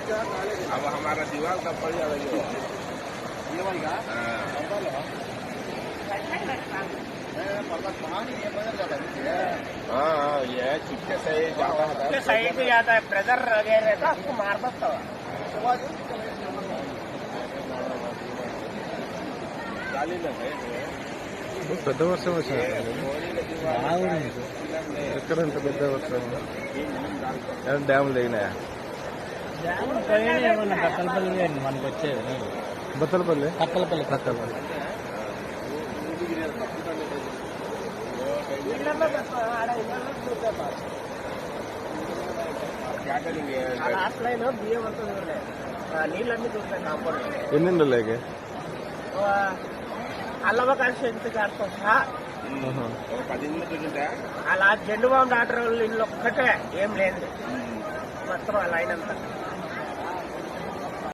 अब हमारा दीवार का पड़ जाएगा ये वाला हाँ ये चुपके से जाता है साइड पे जाता है प्रेशर वगैरह रहता आपको मार सकता है పెద్ద వర్షం వచ్చింది ఎక్కడంత పెద్ద వర్షం డ్యాములు దిగినాయా కక్కలపల్లి మనకు వచ్చేది బత్తలపల్లి కక్కలపల్లి కక్కలపల్లి లాస్ట్ లైన్ బియ్యం వస్తుంది నీళ్ళన్నీ చూస్తాయి కాంపౌండ్ ఎన్ని నెలలకి అల్లవకాశం ఎంత చేస్తాం సహా 10 నిమిషాలు అలా జెండు బాంబు డాక్టర్ వాళ్ళు ఇల్లు ఒక్కటే ఏం లేదు మొత్తం ఆ లైన్ అంతా